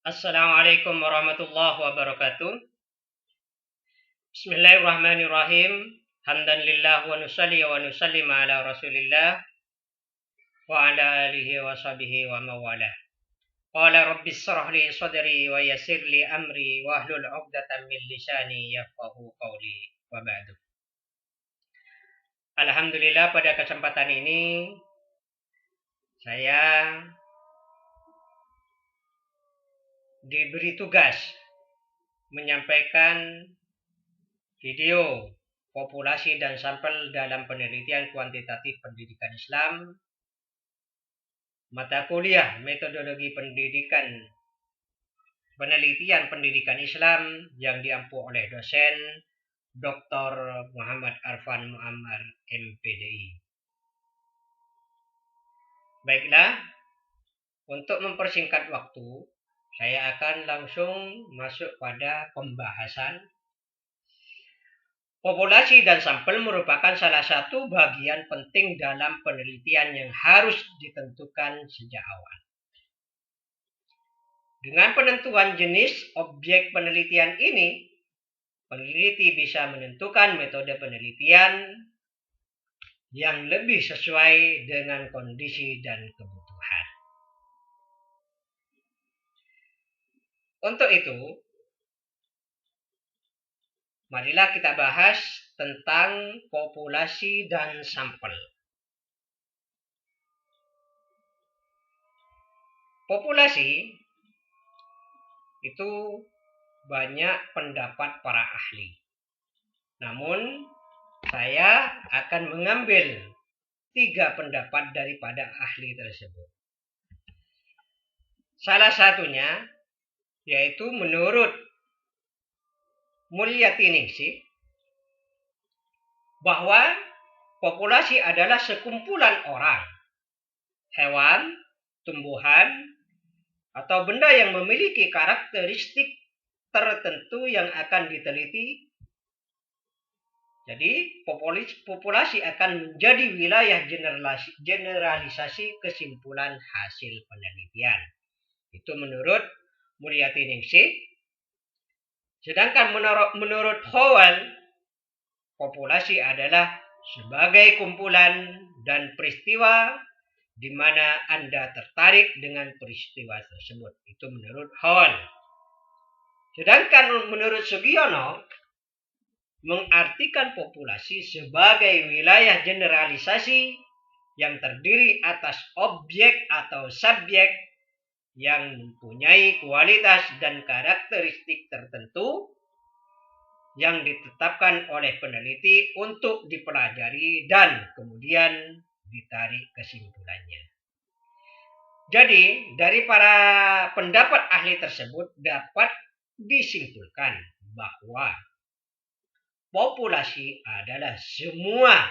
Assalamualaikum warahmatullahi wabarakatuh. Bismillahirrahmanirrahim. Hamdan lillah wa nusalli wa nusallim ala Rasulillah wa ala alihi wa sahbihi wa mawalah. Qala rabbi shrah li sadri wa yassir li amri wa hlul 'uqdatam min lisani yafqahu qawli wa ba'du. Alhamdulillah pada kesempatan ini saya diberi tugas menyampaikan video populasi dan sampel dalam penelitian kuantitatif pendidikan Islam, mata kuliah metodologi penelitian pendidikan Islam yang diampu oleh dosen Dr. Muhammad Arfan Muammar MPDI. Baiklah, untuk mempersingkat waktu, saya akan langsung masuk pada pembahasan. Populasi dan sampel merupakan salah satu bagian penting dalam penelitian yang harus ditentukan sejak awal. Dengan penentuan jenis objek penelitian ini, peneliti bisa menentukan metode penelitian yang lebih sesuai dengan kondisi dan kebutuhan. Untuk itu, marilah kita bahas tentang populasi dan sampel. Populasi itu banyak pendapat para ahli. Namun, saya akan mengambil 3 pendapat daripada ahli tersebut. Salah satunya yaitu menurut Mulyati Ningsih bahwa populasi adalah sekumpulan orang, hewan, tumbuhan, atau benda yang memiliki karakteristik tertentu yang akan diteliti. Jadi, populasi akan menjadi wilayah generalisasi kesimpulan hasil penelitian. Itu menurut Mulyati Ningsih. Sedangkan menurut Howell, populasi adalah sebagai kumpulan dan peristiwa di mana Anda tertarik dengan peristiwa tersebut. Itu menurut Howell. Sedangkan menurut Sugiono, mengartikan populasi sebagai wilayah generalisasi yang terdiri atas objek atau subjek yang mempunyai kualitas dan karakteristik tertentu yang ditetapkan oleh peneliti untuk dipelajari dan kemudian ditarik kesimpulannya. Jadi, dari para pendapat ahli tersebut dapat disimpulkan bahwa populasi adalah semua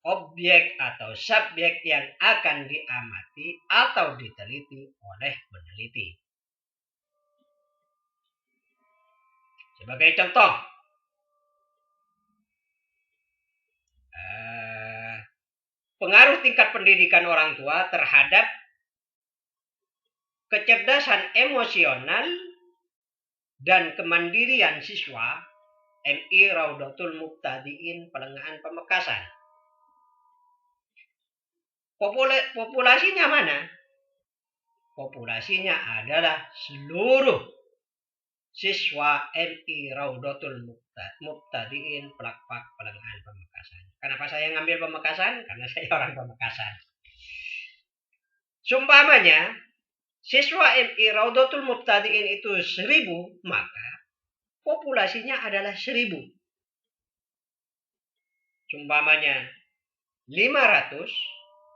objek atau subjek yang akan diamati atau diteliti oleh peneliti. Sebagai contoh, pengaruh tingkat pendidikan orang tua terhadap kecerdasan emosional dan kemandirian siswa, MI Raudatul Mubtadiin Pelengahan Pamekasan. Populasinya mana? Populasinya adalah seluruh siswa MI Raudatul Mubtadiin Pelakpak Pelengahan Pamekasan. Kenapa saya ngambil Pamekasan? Karena saya orang Pamekasan. Sumpamanya, siswa MI Raudatul Mubtadiin itu 1000, maka populasinya adalah 1000. Sumpamanya 500,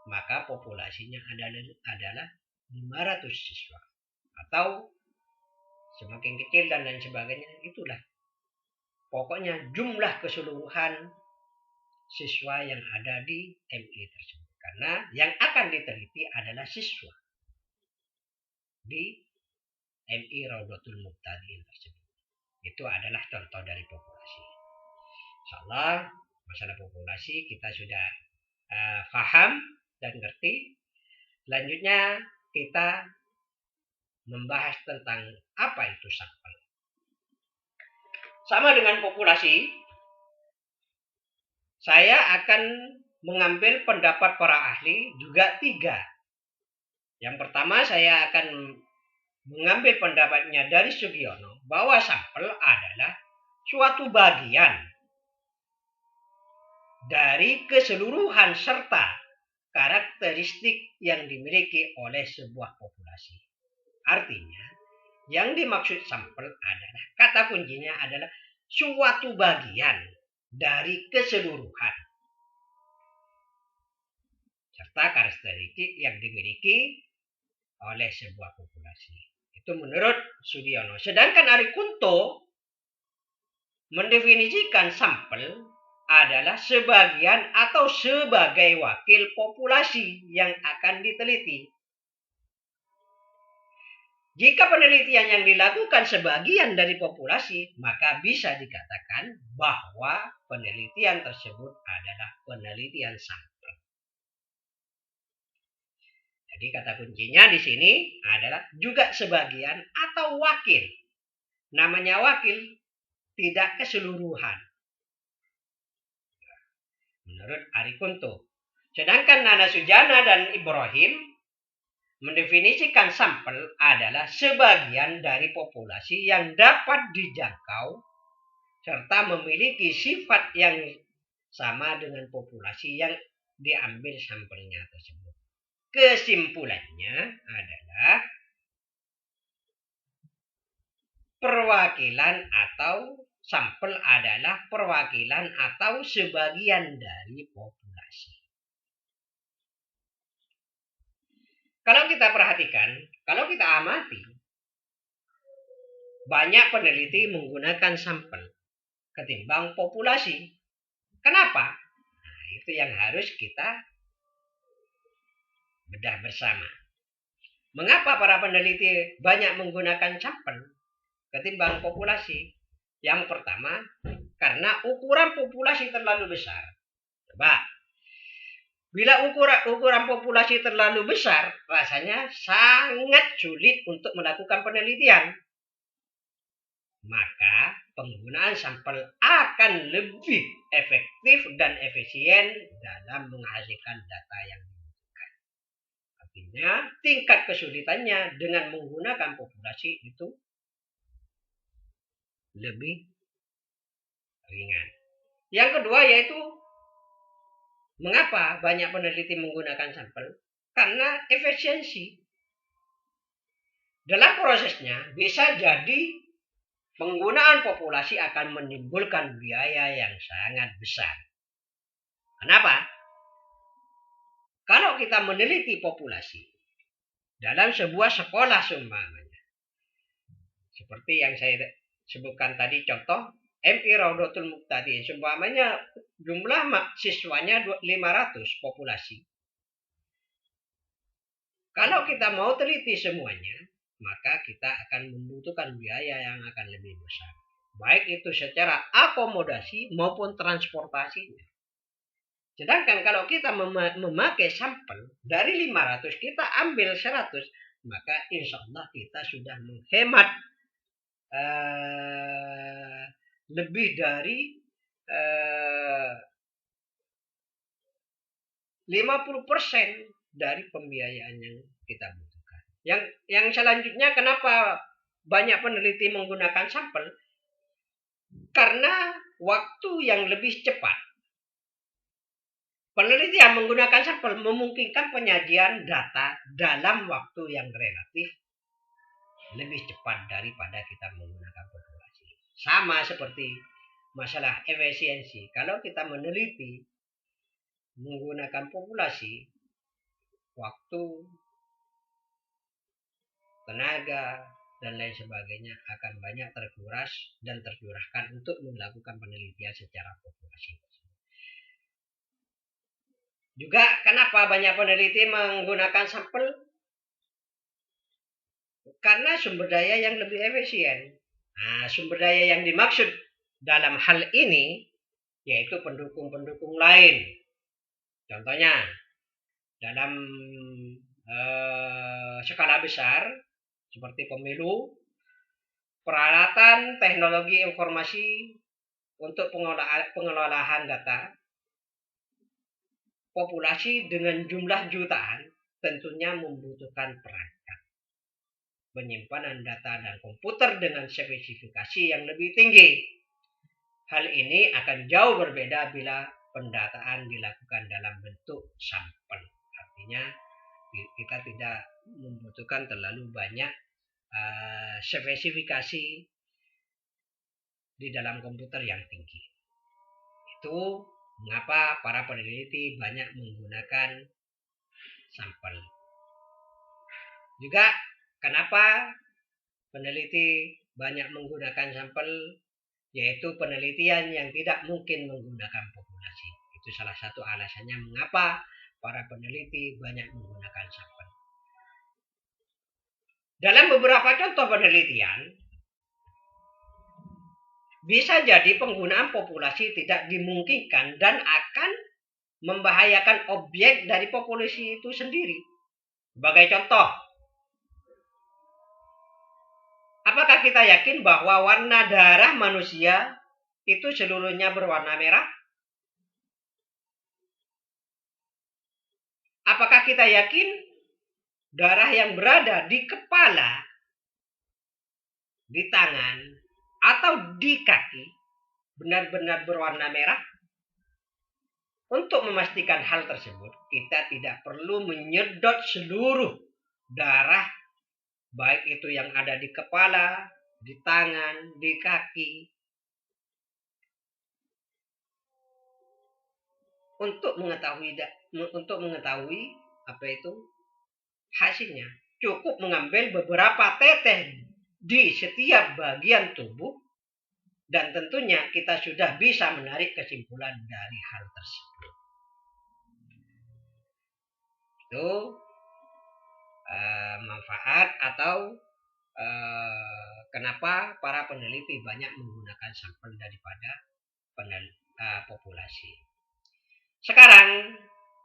maka populasinya adalah 500 siswa. Atau semakin kecil dan lain sebagainya, itulah. Pokoknya jumlah keseluruhan siswa yang ada di MI tersebut. Karena yang akan diteliti adalah siswa di MI Raudatul Mubtadiin tersebut. Itu adalah contoh dari populasi. Insyaallah masalah populasi kita sudah paham dan ngerti. Selanjutnya kita membahas tentang apa itu sampel. Sama dengan populasi, saya akan mengambil pendapat para ahli juga 3. Yang pertama saya akan mengambil pendapatnya dari Sugiono bahwa sampel adalah suatu bagian dari keseluruhan serta karakteristik yang dimiliki oleh sebuah populasi. Artinya, yang dimaksud sampel adalah, kata kuncinya adalah suatu bagian dari keseluruhan serta karakteristik yang dimiliki oleh sebuah populasi. Itu menurut Sugiono. Sedangkan Ari Kunto mendefinisikan sampel adalah sebagian atau sebagai wakil populasi yang akan diteliti. Jika penelitian yang dilakukan sebagian dari populasi, maka bisa dikatakan bahwa penelitian tersebut adalah penelitian sampel. Jadi kata kuncinya di sini adalah juga sebagian atau wakil. Namanya wakil, tidak keseluruhan. Menurut Ari Kunto. Sedangkan Nana Sujana dan Ibrahim mendefinisikan sampel adalah sebagian dari populasi yang dapat dijangkau serta memiliki sifat yang sama dengan populasi yang diambil sampelnya tersebut. Kesimpulannya adalah perwakilan atau sampel adalah perwakilan atau sebagian dari populasi. Kalau kita perhatikan, kalau kita amati, banyak peneliti menggunakan sampel ketimbang populasi. Kenapa? Nah, itu yang harus kita bedah bersama. Mengapa para peneliti banyak menggunakan sampel ketimbang populasi? Yang pertama, karena ukuran populasi terlalu besar. Coba, bila ukuran populasi terlalu besar, rasanya sangat sulit untuk melakukan penelitian. Maka penggunaan sampel akan lebih efektif dan efisien dalam menghasilkan data yang dibutuhkan. Artinya tingkat kesulitannya dengan menggunakan populasi itu lebih ringan. Yang kedua yaitu mengapa banyak peneliti menggunakan sampel? Karena efisiensi. Dalam prosesnya bisa jadi penggunaan populasi akan menimbulkan biaya yang sangat besar. Kenapa? Kalau kita meneliti populasi dalam sebuah sekolah seumpamanya, seperti yang saya sebutkan tadi contoh MI Raudatul Muqtadi, seumpamanya jumlah siswanya 500 populasi. Kalau kita mau teliti semuanya, maka kita akan membutuhkan biaya yang akan lebih besar. Baik itu secara akomodasi maupun transportasinya. Sedangkan kalau kita memakai sampel dari 500, kita ambil 100, maka insya Allah kita sudah menghemat lebih dari 50% dari pembiayaan yang kita butuhkan. Yang selanjutnya kenapa banyak peneliti menggunakan sampel? Karena waktu yang lebih cepat. Penelitian menggunakan sampel memungkinkan penyajian data dalam waktu yang relatif lebih cepat daripada kita menggunakan populasi. Sama seperti masalah efisiensi. Kalau kita meneliti menggunakan populasi, waktu, tenaga, dan lain sebagainya akan banyak terkuras dan tercurahkan untuk melakukan penelitian secara populasi. Juga kenapa banyak peneliti menggunakan sampel? Karena sumber daya yang lebih efisien. Nah, sumber daya yang dimaksud dalam hal ini yaitu pendukung-pendukung lain. Contohnya, dalam skala besar, seperti pemilu, peralatan teknologi informasi untuk pengelolaan data, populasi dengan jumlah jutaan tentunya membutuhkan perangkat, penyimpanan data dan komputer dengan spesifikasi yang lebih tinggi. Hal ini akan jauh berbeda bila pendataan dilakukan dalam bentuk sampel. Artinya kita tidak membutuhkan terlalu banyak spesifikasi di dalam komputer yang tinggi. Itu mengapa para peneliti banyak menggunakan sampel. Juga kenapa peneliti banyak menggunakan sampel, yaitu penelitian yang tidak mungkin menggunakan populasi. Itu salah satu alasannya mengapa para peneliti banyak menggunakan sampel. Dalam beberapa contoh penelitian, bisa jadi penggunaan populasi tidak dimungkinkan dan akan membahayakan objek dari populasi itu sendiri. Sebagai contoh, apakah kita yakin bahwa warna darah manusia itu seluruhnya berwarna merah? Apakah kita yakin darah yang berada di kepala, di tangan, atau di kaki benar-benar berwarna merah? Untuk memastikan hal tersebut, kita tidak perlu menyedot seluruh darah, baik itu yang ada di kepala, di tangan, di kaki, untuk mengetahui apa itu hasilnya. Cukup mengambil beberapa teteh di setiap bagian tubuh, dan tentunya kita sudah bisa menarik kesimpulan dari hal tersebut. Itu manfaat atau kenapa para peneliti banyak menggunakan sampel daripada populasi. Sekarang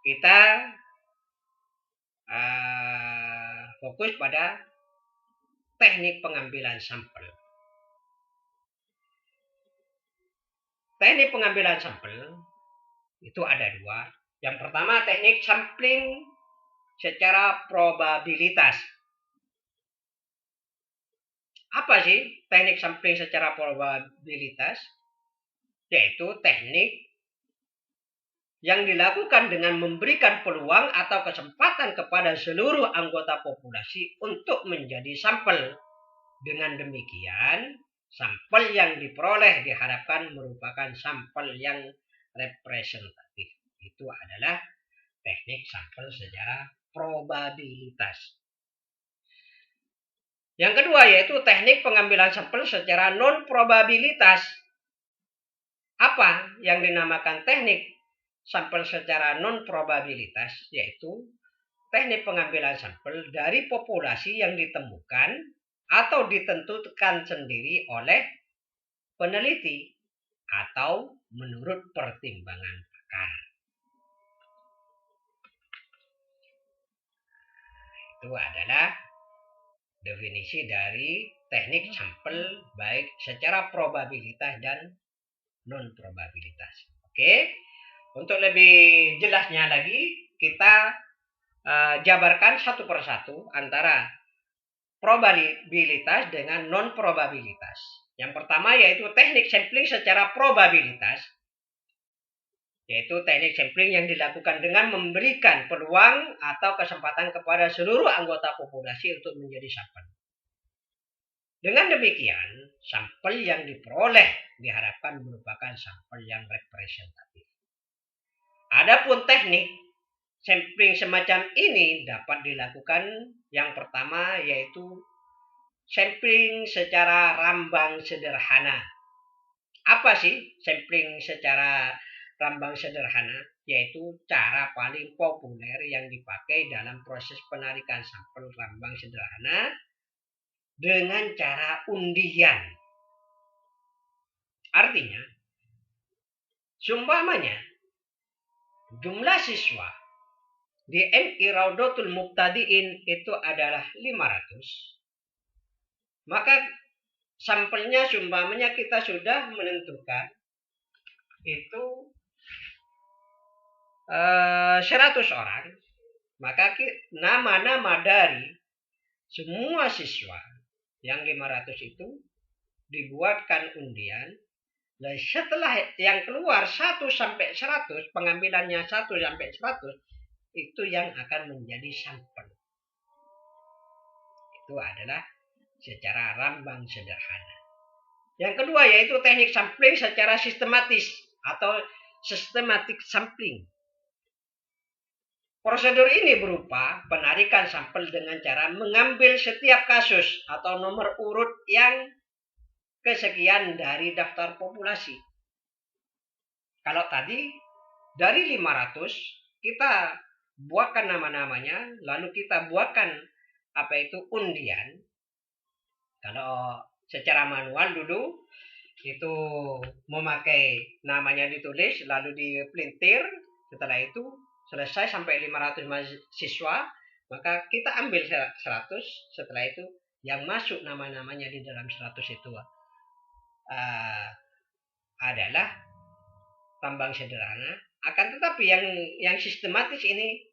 kita fokus pada teknik pengambilan sampel. Teknik pengambilan sampel itu ada dua. Yang pertama teknik sampling secara probabilitas. Apa sih teknik sampling secara probabilitas? Yaitu teknik yang dilakukan dengan memberikan peluang atau kesempatan kepada seluruh anggota populasi untuk menjadi sampel. Dengan demikian, sampel yang diperoleh diharapkan merupakan sampel yang representatif. Itu adalah teknik sampel secara probabilitas. Yang kedua yaitu teknik pengambilan sampel secara non-probabilitas. Apa yang dinamakan teknik sampel secara non-probabilitas? Yaitu teknik pengambilan sampel dari populasi yang ditemukan atau ditentukan sendiri oleh peneliti atau menurut pertimbangan pakar. Itu adalah definisi dari teknik sampel baik secara probabilitas dan non-probabilitas. Oke, untuk lebih jelasnya lagi kita jabarkan satu persatu antara probabilitas dengan non-probabilitas. Yang pertama yaitu teknik sampling secara probabilitas, yaitu teknik sampling yang dilakukan dengan memberikan peluang atau kesempatan kepada seluruh anggota populasi untuk menjadi sampel. Dengan demikian, sampel yang diperoleh diharapkan merupakan sampel yang representatif. Adapun teknik sampling semacam ini dapat dilakukan yang pertama yaitu sampling secara rambang sederhana. Apa sih sampling secara rambang sederhana? Yaitu cara paling populer yang dipakai dalam proses penarikan sampel rambang sederhana dengan cara undian. Artinya, seumpamanya jumlah siswa di MI Raudatul Muqtadiin itu adalah 500. Maka sampelnya seumpamanya kita sudah menentukan itu 100 orang, maka nama-nama dari semua siswa yang 500 itu dibuatkan undian. Dan setelah yang keluar 1 sampai 100, pengambilannya 1 sampai 100, itu yang akan menjadi sampel. Itu adalah secara rambang sederhana. Yang kedua yaitu teknik sampling secara sistematis atau systematic sampling. Prosedur ini berupa penarikan sampel dengan cara mengambil setiap kasus atau nomor urut yang kesekian dari daftar populasi. Kalau tadi dari 500 kita buatkan nama-namanya, lalu kita buatkan undian. Kalau secara manual dulu itu memakai namanya ditulis lalu dipelintir, setelah itu selesai sampai 500 mahasiswa, maka kita ambil 100, setelah itu yang masuk nama-namanya di dalam 100 itu adalah tambang sederhana. Akan tetapi yang sistematis ini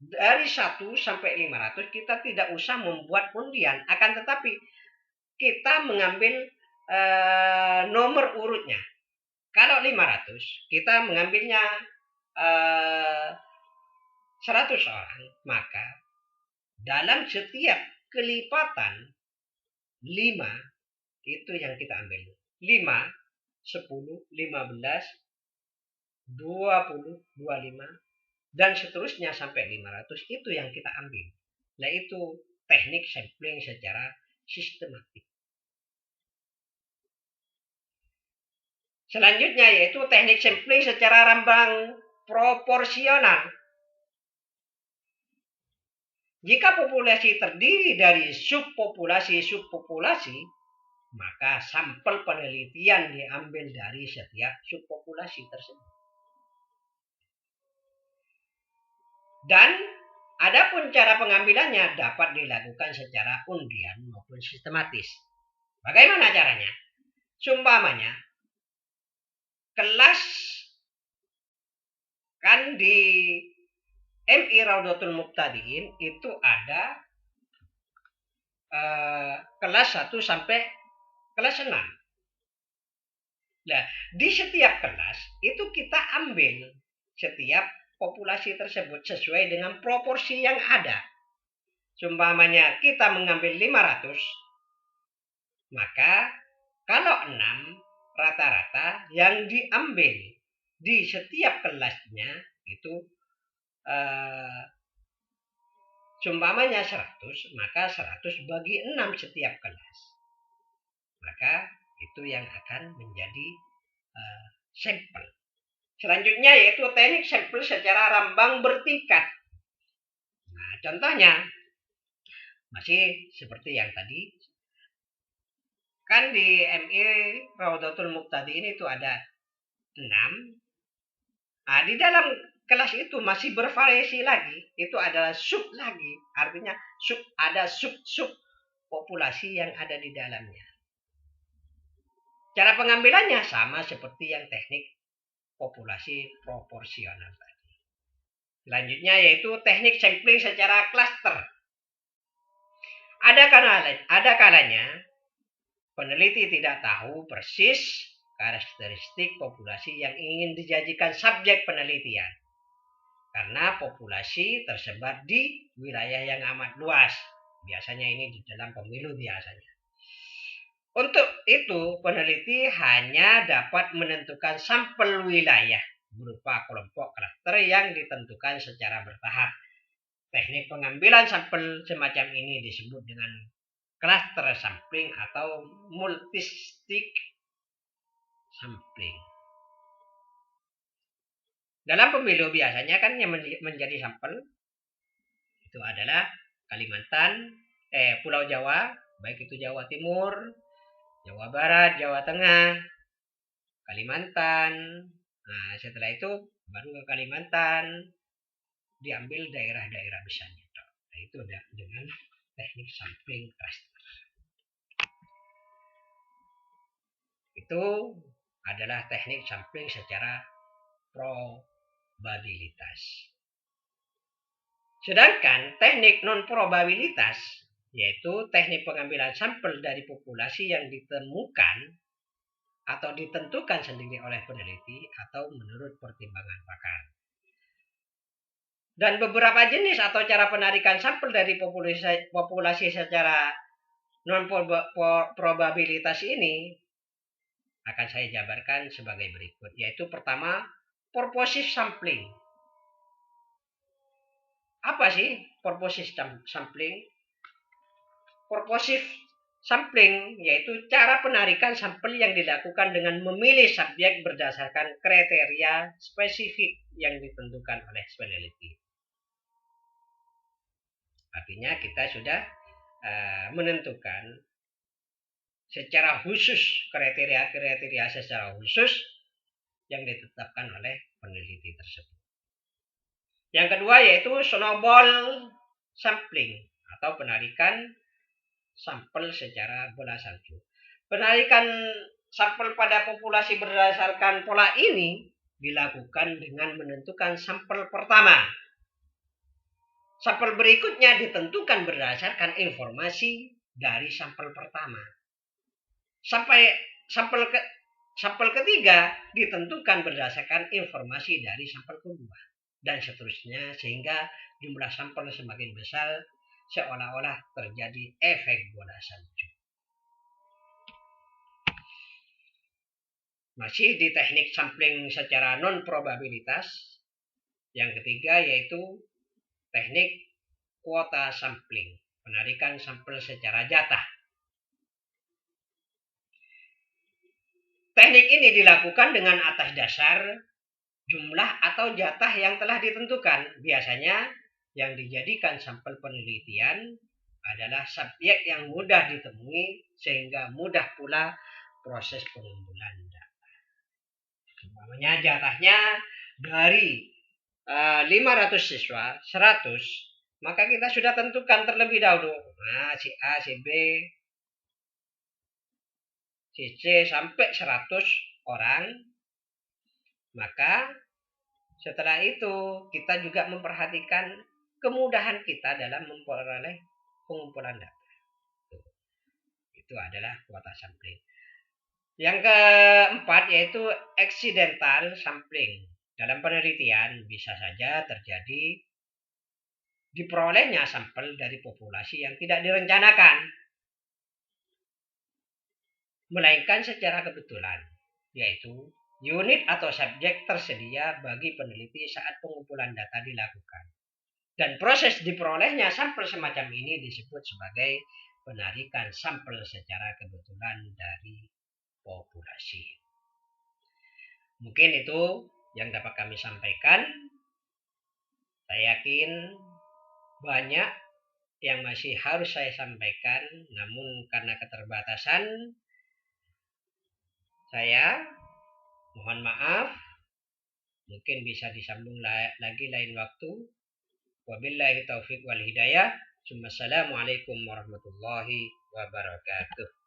dari 1 sampai 500 kita tidak usah membuat undian, akan tetapi kita mengambil nomor urutnya. Kalau 500 kita mengambilnya 100 orang, maka dalam setiap kelipatan 5 itu yang kita ambil. 5, 10, 15, 20, 25, dan seterusnya sampai 500 itu yang kita ambil. Nah itu teknik sampling secara sistematik. Selanjutnya yaitu teknik sampling secara rambang proporsional. Jika populasi terdiri dari subpopulasi, maka sampel penelitian diambil dari setiap subpopulasi tersebut. Dan adapun cara pengambilannya dapat dilakukan secara undian maupun sistematis. Bagaimana caranya? Seumpamanya kelas kan di MI Raudatul Muqtadiin itu ada kelas 1 sampai kelas 6. Nah, di setiap kelas itu kita ambil setiap populasi tersebut sesuai dengan proporsi yang ada. Seumpamanya kita mengambil 500, maka kalau 6 rata-rata yang diambil di setiap kelasnya itu seumpamanya 100, maka 100 bagi 6 setiap kelas. Maka itu yang akan menjadi sampel. Selanjutnya yaitu teknik sampel secara rambang bertingkat. Nah, contohnya masih seperti yang tadi. Kan di MI Raudatul Muqtadiin itu ada 6. Nah, di dalam kelas itu masih bervariasi lagi. Itu adalah sub lagi. Artinya ada sub populasi yang ada di dalamnya. Cara pengambilannya sama seperti yang teknik populasi proporsional tadi. Selanjutnya yaitu teknik sampling secara klaster. Ada kalanya peneliti tidak tahu persis karakteristik populasi yang ingin dijadikan subjek penelitian. Karena populasi tersebar di wilayah yang amat luas. Biasanya ini di dalam pemilu biasanya. Untuk itu, peneliti hanya dapat menentukan sampel wilayah berupa kelompok klaster yang ditentukan secara bertahap. Teknik pengambilan sampel semacam ini disebut dengan cluster sampling atau multistig sampling. Dalam pemilu biasanya kan yang menjadi sampel itu adalah Kalimantan, Pulau Jawa, baik itu Jawa Timur, Jawa Barat, Jawa Tengah, Kalimantan. Nah, setelah itu baru ke Kalimantan diambil daerah-daerah besarnya. Nah, itu dengan teknik sampling cluster. itu adalah teknik sampling secara probabilitas. Sedangkan teknik non-probabilitas, yaitu teknik pengambilan sampel dari populasi yang ditemukan atau ditentukan sendiri oleh peneliti atau menurut pertimbangan pakar. Dan beberapa jenis atau cara penarikan sampel dari populasi secara non-probabilitas ini akan saya jabarkan sebagai berikut, yaitu pertama, purposive sampling. Apa sih purposive sampling? Purposive sampling yaitu cara penarikan sampel yang dilakukan dengan memilih subjek berdasarkan kriteria spesifik yang ditentukan oleh peneliti. Artinya kita sudah menentukan secara khusus kriteria secara khusus yang ditetapkan oleh peneliti tersebut. Yang kedua yaitu snowball sampling atau penarikan sampel secara bola salju. Penarikan sampel pada populasi berdasarkan pola ini dilakukan dengan menentukan sampel pertama. Sampel berikutnya ditentukan berdasarkan informasi dari sampel pertama. Sampai sampel ketiga ditentukan berdasarkan informasi dari sampel kedua dan seterusnya sehingga jumlah sampel semakin besar seolah-olah terjadi efek bola salju. Masih di teknik sampling secara non-probabilitas, yang ketiga yaitu teknik kuota sampling, penarikan sampel secara jatah. Teknik ini dilakukan dengan atas dasar jumlah atau jatah yang telah ditentukan. Biasanya yang dijadikan sampel penelitian adalah subjek yang mudah ditemui sehingga mudah pula proses pengumpulan data. Umpamanya jatahnya dari 500 siswa, 100, maka kita sudah tentukan terlebih dahulu. Nah, si A, si B, si C sampai 100 orang. Maka setelah itu kita juga memperhatikan kemudahan kita dalam memperoleh pengumpulan data. Itu adalah kuota sampling. Yang keempat yaitu accidental sampling. Dalam penelitian bisa saja terjadi diperolehnya sampel dari populasi yang tidak direncanakan, melainkan secara kebetulan, yaitu unit atau subjek tersedia bagi peneliti saat pengumpulan data dilakukan. Dan proses diperolehnya sampel semacam ini disebut sebagai penarikan sampel secara kebetulan dari populasi. Mungkin itu yang dapat kami sampaikan. Saya yakin banyak yang masih harus saya sampaikan, namun karena keterbatasan saya mohon maaf. Mungkin bisa disambung lagi lain waktu. Wabillahi taufiq wal hidayah. Assalamualaikum warahmatullahi wabarakatuh.